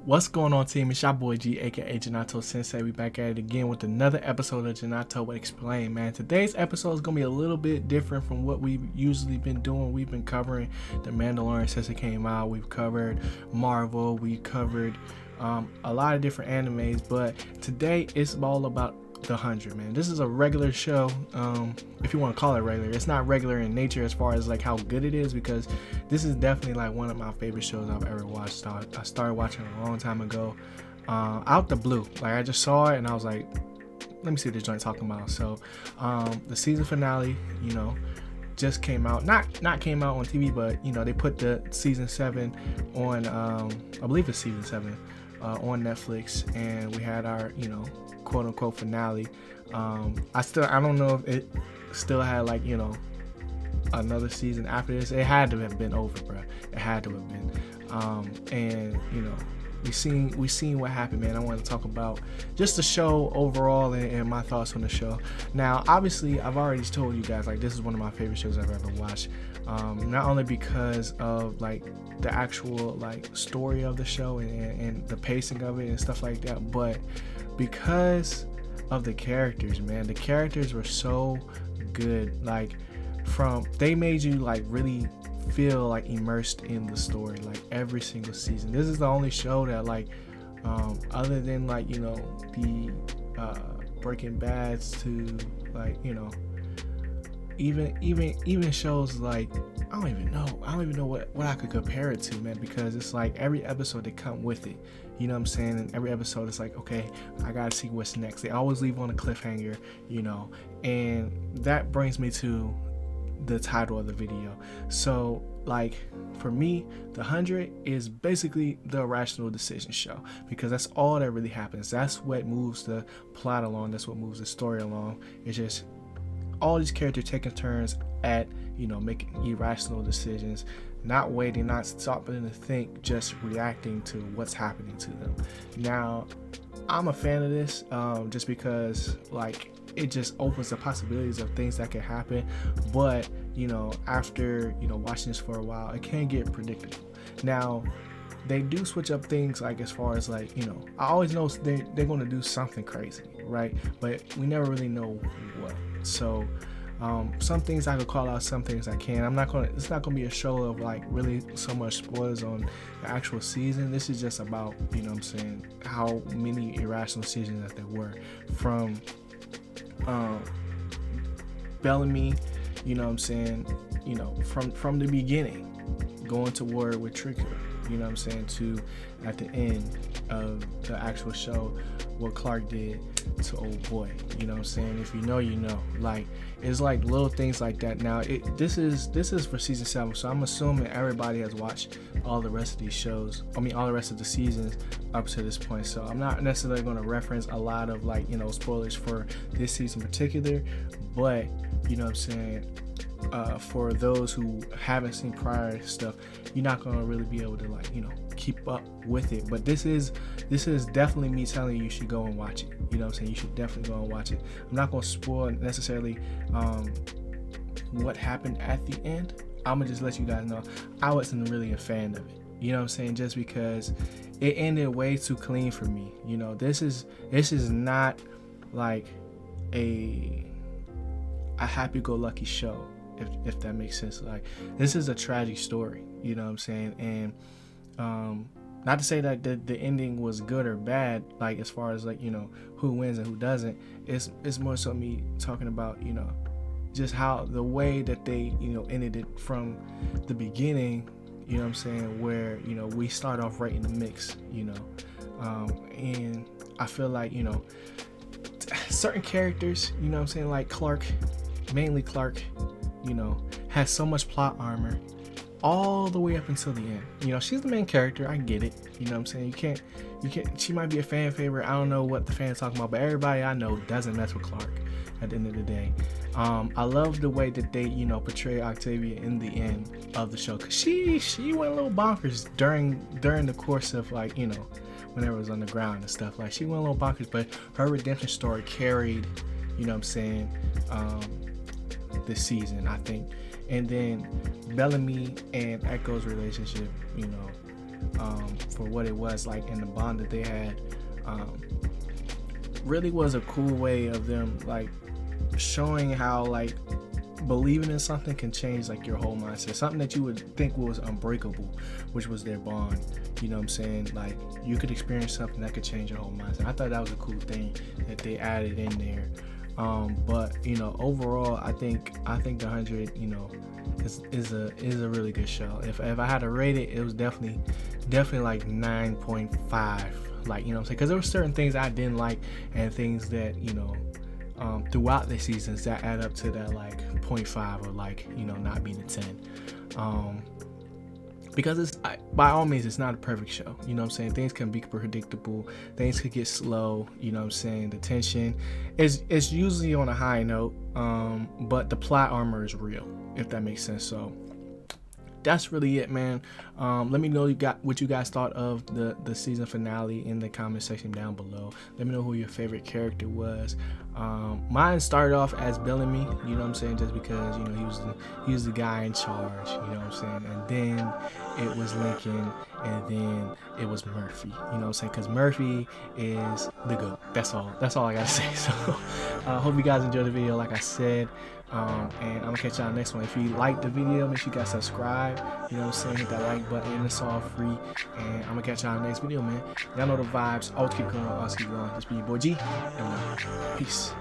What's going on, team? It's your boy G, aka Ginato Sensei. We back at it again with another episode of Ginato Would Explain, man. Today's episode is gonna be a little bit different from what we've usually been doing. We've been covering The Mandalorian since it came out. We've covered Marvel. We covered a lot of different animes, but today it's all about the 100, man. This is a regular show, if you want to call it regular. It's not regular in nature as far as like how good it is, because this is definitely like one of my favorite shows I've ever watched. I started watching it a long time ago, out the blue. Like, I just saw it and I was like, let me see what this joint talking about. So the season finale, just came out. Not came out on TV, but they put the season 7 on, I believe it's season 7 on Netflix, and we had our quote unquote finale. I don't know if it still had like another season after this. It had to have been over, bro. It had to have been. And we seen what happened, man. I want to talk about just the show overall and my thoughts on the show. Now, obviously, I've already told you guys, like, this is one of my favorite shows I've ever watched. Not only because of like the actual like story of the show and the pacing of it and stuff like that, but because of the characters, man. The characters were so good. Like, they made you like really feel like immersed in the story, like every single season. This is the only show that like other than like the Breaking Bads to like even shows like I don't even know what I could compare it to, man, because it's like every episode they come with it, you know what I'm saying? And every episode it's like, okay, I gotta see what's next. They always leave on a cliffhanger, and that brings me to the title of the video. So like, for me, the 100 is basically the irrational decision show, because that's all that really happens. That's what moves the plot along. That's what moves the story along. It's just all these characters taking turns at making irrational decisions, not waiting, not stopping to think, just reacting to what's happening to them. Now, I'm a fan of this, just because like it just opens the possibilities of things that can happen. But after watching this for a while, it can get predictable. Now, they do switch up things, like as far as like I always know they're going to do something crazy, right? But we never really know what. So some things I could call out, some things I can't. It's not gonna be a show of like really so much spoilers on the actual season. This is just about how many irrational decisions that there were from Bellamy, from the beginning, going to war with Tricker, to at the end of the actual show, what Clark did to old boy, if you know, like, it's like little things like that. Now, this is for season 7, so I'm assuming everybody has watched all the rest of these shows, all the rest of the seasons up to this point, so I'm not necessarily going to reference a lot of like spoilers for this season in particular, but for those who haven't seen prior stuff, you're not going to really be able to like keep up with it. But this is definitely me telling you should go and watch it. You should definitely go and watch it. I'm not going to spoil necessarily what happened at the end. I'm gonna just let you guys know I wasn't really a fan of it, just because it ended way too clean for me. This is not like a happy-go-lucky show, if that makes sense. Like, this is a tragic story, and not to say that the ending was good or bad, like as far as like who wins and who doesn't. It's more so me talking about just how the way that they ended it from the beginning, where we start off right in the mix, and I feel like certain characters, like Clark, mainly Clark, has so much plot armor all the way up until the end. She's the main character, I get it, you can't, she might be a fan favorite, I don't know what the fans talking about, but everybody I know doesn't mess with Clark at the end of the day. I love the way that they portray Octavia in the end of the show, because she went a little bonkers during the course of like whenever it was on the ground and stuff. Like, she went a little bonkers, but her redemption story carried this season, I think. And then Bellamy and Echo's relationship, for what it was like, and the bond that they had really was a cool way of them like showing how like believing in something can change like your whole mindset. Something that you would think was unbreakable, which was their bond. You know what I'm saying? Like you could experience something that could change your whole mindset. I thought that was a cool thing that they added in there. But you know, overall, I think the 100, you know, is a really good show. If I had to rate it, it was definitely like 9.5. Like, you know what I'm saying? Because there were certain things I didn't like, and things that, you know, throughout the seasons that add up to that like 0.5, or like, you know, not being a 10. Because it's, by all means, it's not a perfect show. You know what I'm saying? Things can be predictable. Things could get slow. You know what I'm saying? The tension is usually on a high note, but the plot armor is real, if that makes sense. So that's really it, man. Let me know what you guys thought of the season finale in the comment section down below. Let me know who your favorite character was. Mine started off as Bellamy, you know what I'm saying, just because, you know, he was the guy in charge, you know what I'm saying, and then it was Lincoln, and then it was Murphy, you know what I'm saying, because Murphy is the GOAT. That's all I gotta say. So hope you guys enjoyed the video, like I said. And I'm gonna catch y'all next one. If you liked the video, make sure you guys subscribe, you know what I'm saying, hit that like button, it's all free, and I'm gonna catch y'all in the next video, man. Y'all know the vibes, always keep going, always keep going. This be your boy G, and peace.